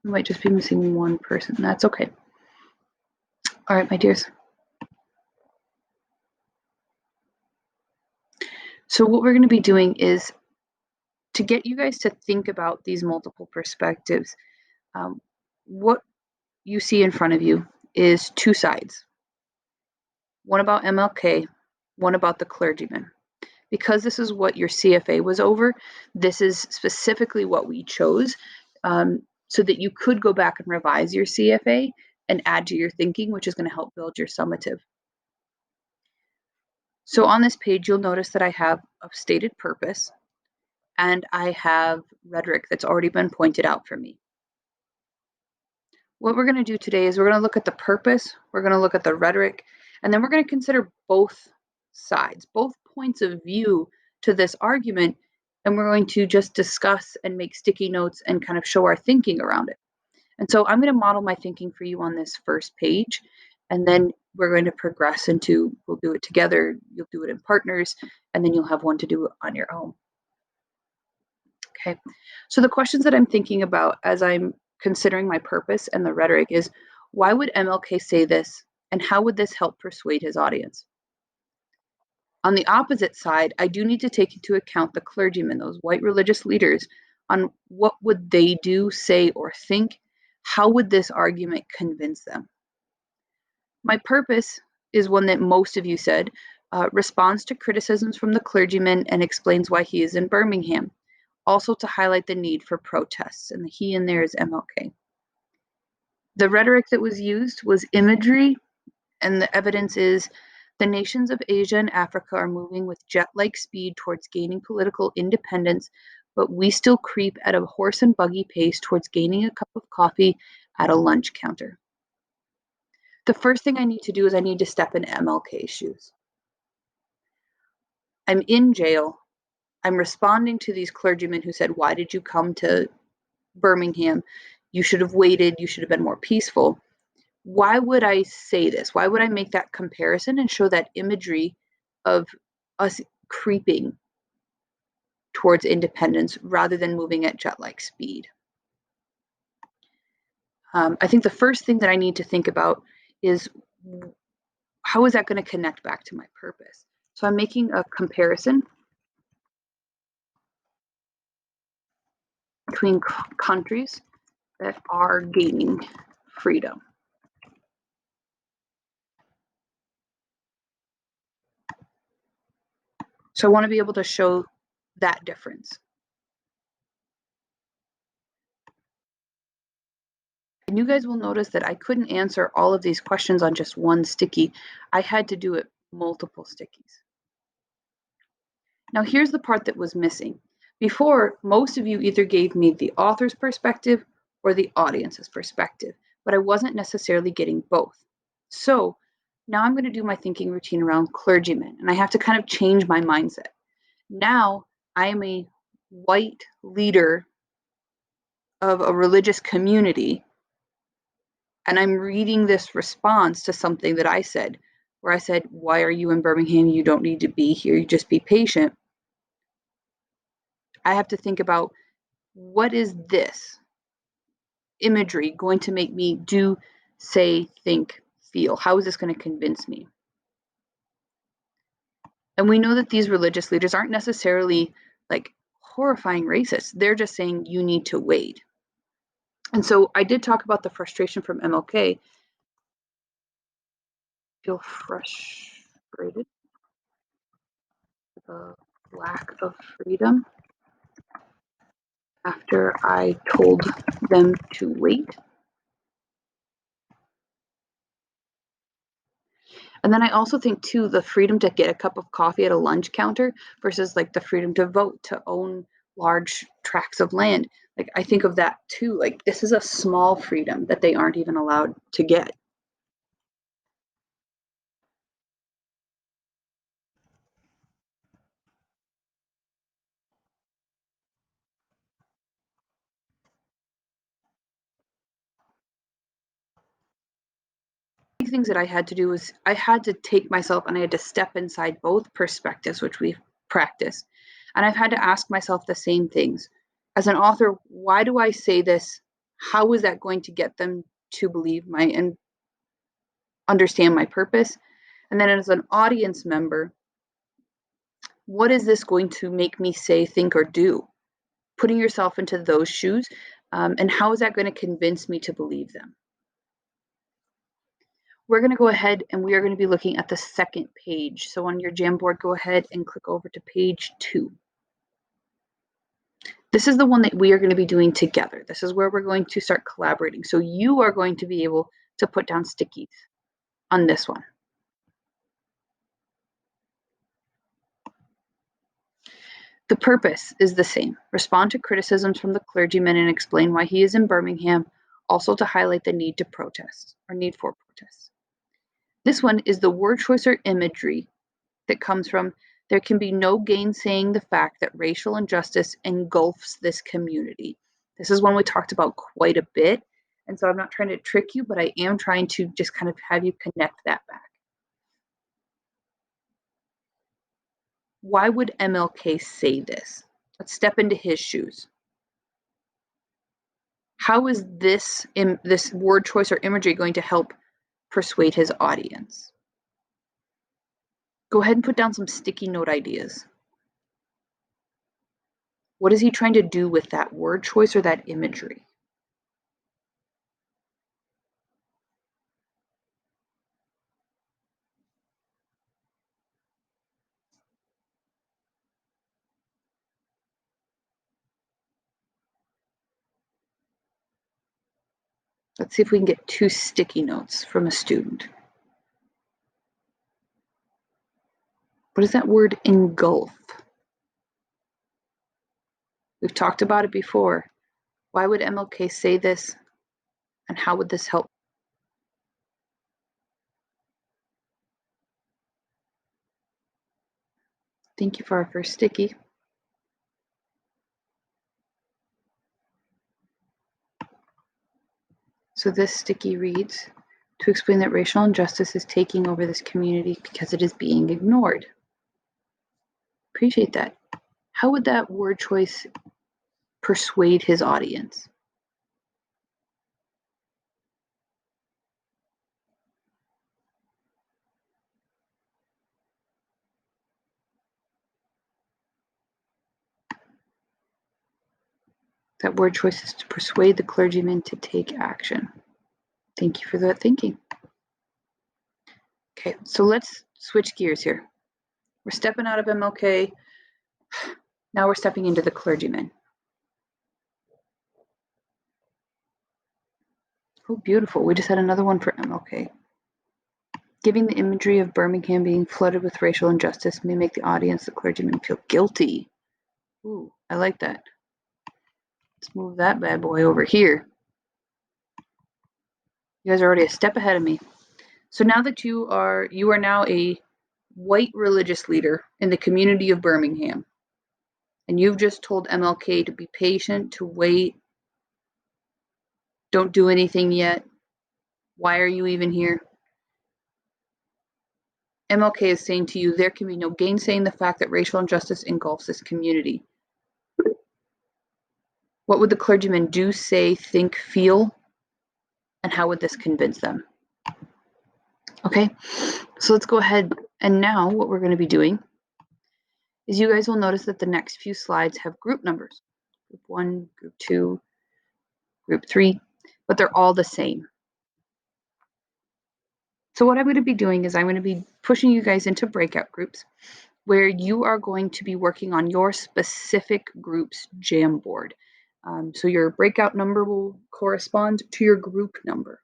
We might just be missing one person. That's okay. All right, my dears. So what we're going to be doing is to get you guys to think about these multiple perspectives. What you see in front of you is two sides. One about MLK, one about the clergyman. Because this is what your CFA was over, this is specifically what we chose, so that you could go back and revise your CFA and add to your thinking, which is going to help build your summative. So on this page, you'll notice that I have a stated purpose and I have rhetoric that's already been pointed out for me. What we're going to do today is we're going to look at the purpose, we're going to look at the rhetoric, and then we're going to consider both sides, both points of view to this argument, and we're going to just discuss and make sticky notes and kind of show our thinking around it. And so I'm going to model my thinking for you on this first page, and then we're going to progress into, we'll do it together, you'll do it in partners, and then you'll have one to do on your own. Okay, so the questions that I'm thinking about as I'm considering my purpose and the rhetoric is, why would MLK say this, and how would this help persuade his audience? On the opposite side, I do need to take into account the clergymen, those white religious leaders, on what would they do, say, or think? How would this argument convince them? My purpose is one that most of you said, responds to criticisms from the clergyman and explains why he is in Birmingham. Also to highlight the need for protests, and the he in there is MLK. The rhetoric that was used was imagery, and the evidence is the nations of Asia and Africa are moving with jet-like speed towards gaining political independence, but we still creep at a horse and buggy pace towards gaining a cup of coffee at a lunch counter. The first thing I need to do is I need to step in MLK's shoes. I'm in jail. I'm responding to these clergymen who said, why did you come to Birmingham? You should have waited. You should have been more peaceful. Why would I say this? Why would I make that comparison and show that imagery of us creeping towards independence rather than moving at jet-like speed? I think the first thing that I need to think about is, how is that going to connect back to my purpose? So I'm making a comparison between countries that are gaining freedom. So I want to be able to show that difference. And you guys will notice that I couldn't answer all of these questions on just one sticky. I had to do it multiple stickies. Now here's the part that was missing. Before, most of you either gave me the author's perspective or the audience's perspective, but I wasn't necessarily getting both. So now I'm going to do my thinking routine around clergymen, and I have to kind of change my mindset. Now I am a white leader of a religious community, and I'm reading this response to something that I said, where I said, why are you in Birmingham? You don't need to be here. You just be patient. I have to think about, what is this imagery going to make me do, say, think, feel? How is this going to convince me? And we know that these religious leaders aren't necessarily like horrifying racists. They're just saying you need to wait. And so I did talk about the frustration from MLK. Feel frustrated, the lack of freedom after I told them to wait. And then I also think too, the freedom to get a cup of coffee at a lunch counter versus like the freedom to vote, to own large tracts of land. Like I think of that too. Like this is a small freedom that they aren't even allowed to get. Things that I had to do was I had to take myself and I had to step inside both perspectives, which we've practiced. And I've had to ask myself the same things. As an author, why do I say this? How is that going to get them to believe and understand my purpose? And then as an audience member, what is this going to make me say, think, or do? Putting yourself into those shoes, and how is that going to convince me to believe them? We're going to go ahead and we are going to be looking at the second page. So on your Jamboard, go ahead and click over to page 2. This is the one that we are going to be doing together. This is where we're going to start collaborating. So you are going to be able to put down stickies on this one. The purpose is the same. Respond to criticisms from the clergyman and explain why he is in Birmingham, also to highlight the need to protest or need for protests. This one is the word choice or imagery that comes from there can be no gainsaying the fact that racial injustice engulfs this community. This is one we talked about quite a bit. And so I'm not trying to trick you, but I am trying to just kind of have you connect that back. Why would MLK say this? Let's step into his shoes. How is this word choice or imagery going to help persuade his audience? Go ahead and put down some sticky note ideas. What is he trying to do with that word choice or that imagery? Let's see if we can get 2 sticky notes from a student. What is that word engulf? We've talked about it before. Why would MLK say this, and how would this help? Thank you for our first sticky. So this sticky reads, to explain that racial injustice is taking over this community because it is being ignored. Appreciate that. How would that word choice persuade his audience? That word choice is to persuade the clergyman to take action. Thank you for that thinking. Okay, so let's switch gears here. We're stepping out of MLK. Now we're stepping into the clergyman. Oh, beautiful. We just had another one for MLK. Giving the imagery of Birmingham being flooded with racial injustice may make the audience, the clergyman, feel guilty. Ooh, I like that. Let's move that bad boy over here. You guys are already a step ahead of me. So now that you are now a white religious leader in the community of Birmingham, and you've just told MLK to be patient, to wait, don't do anything yet. Why are you even here? MLK is saying to you, there can be no gainsaying the fact that racial injustice engulfs this community. What would the clergyman do, say, think, feel, and how would this convince them? Okay, so let's go ahead. And now what we're going to be doing is you guys will notice that the next few slides have group numbers. Group 1, Group 2, Group 3, but they're all the same. So what I'm going to be doing is I'm going to be pushing you guys into breakout groups where you are going to be working on your specific group's Jamboard. So your breakout number will correspond to your group number.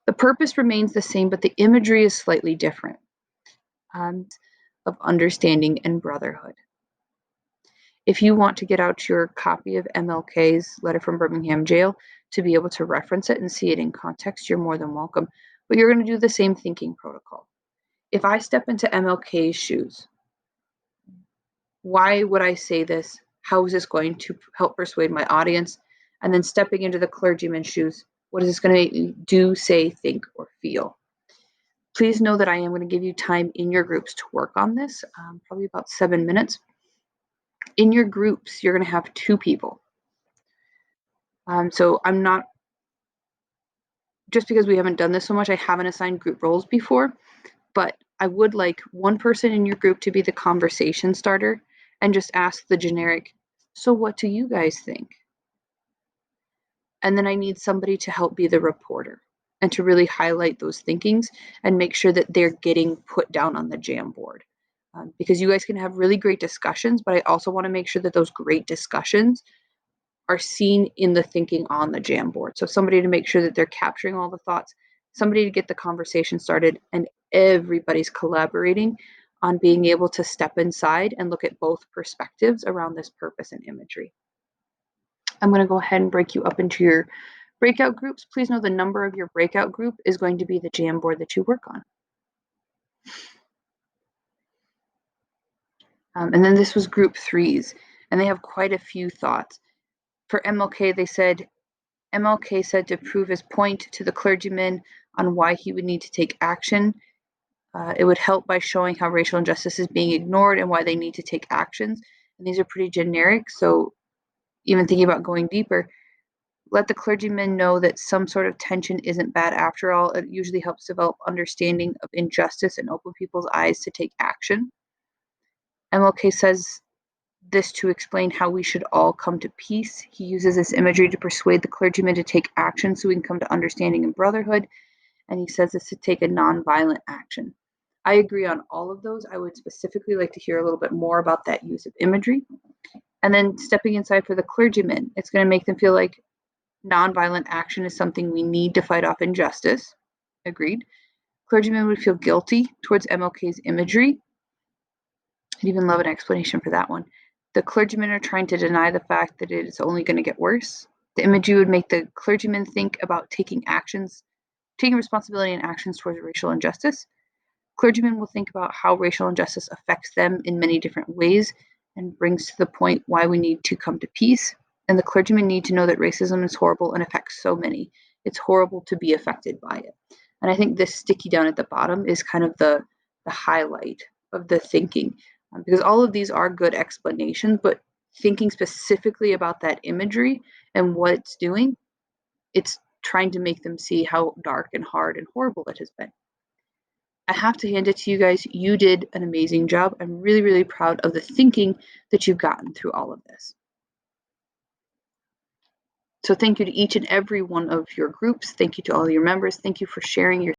The purpose remains the same, but the imagery is slightly different, of understanding and brotherhood. If you want to get out your copy of MLK's Letter from Birmingham Jail to be able to reference it and see it in context, you're more than welcome. But you're going to do the same thinking protocol. If I step into MLK's shoes, why would I say this? How is this going to help persuade my audience? And then stepping into the clergyman's shoes, what is this going to make me do, say, think, or feel? Please know that I am going to give you time in your groups to work on this, probably about 7 minutes. In your groups, you're going to have 2 people. So I'm not, just because we haven't done this so much, I haven't assigned group roles before, but I would like one person in your group to be the conversation starter and just ask the generic, so what do you guys think? And then I need somebody to help be the reporter and to really highlight those thinkings and make sure that they're getting put down on the Jamboard. Because you guys can have really great discussions, but I also want to make sure that those great discussions are seen in the thinking on the Jamboard. So somebody to make sure that they're capturing all the thoughts, somebody to get the conversation started, and everybody's collaborating on being able to step inside and look at both perspectives around this purpose and imagery. I'm going to go ahead and break you up into your breakout groups. Please know the number of your breakout group is going to be the Jamboard that you work on. And then this was group 3s, and they have quite a few thoughts. For MLK, they said, MLK said to prove his point to the clergyman on why he would need to take action. It would help by showing how racial injustice is being ignored and why they need to take actions. And these are pretty generic, so even thinking about going deeper, let the clergyman know that some sort of tension isn't bad after all. It usually helps develop understanding of injustice and open people's eyes to take action. MLK says this to explain how we should all come to peace. He uses this imagery to persuade the clergyman to take action so we can come to understanding and brotherhood. And he says this to take a nonviolent action. I agree on all of those. I would specifically like to hear a little bit more about that use of imagery. And then stepping inside for the clergyman, it's going to make them feel like nonviolent action is something we need to fight off injustice. Agreed. Clergymen would feel guilty towards MLK's imagery. I'd even love an explanation for that one. The clergymen are trying to deny the fact that it is only going to get worse. The imagery would make the clergymen think about taking responsibility and actions towards racial injustice. Clergymen will think about how racial injustice affects them in many different ways and brings to the point why we need to come to peace. And the clergymen need to know that racism is horrible and affects so many. It's horrible to be affected by it. And I think this sticky down at the bottom is kind of the highlight of the thinking, because all of these are good explanations, but thinking specifically about that imagery and what it's doing, it's trying to make them see how dark and hard and horrible it has been. I have to hand it to you guys. You did an amazing job. I'm really, really proud of the thinking that you've gotten through all of this. So thank you to each and every one of your groups. Thank you to all your members. Thank you for sharing your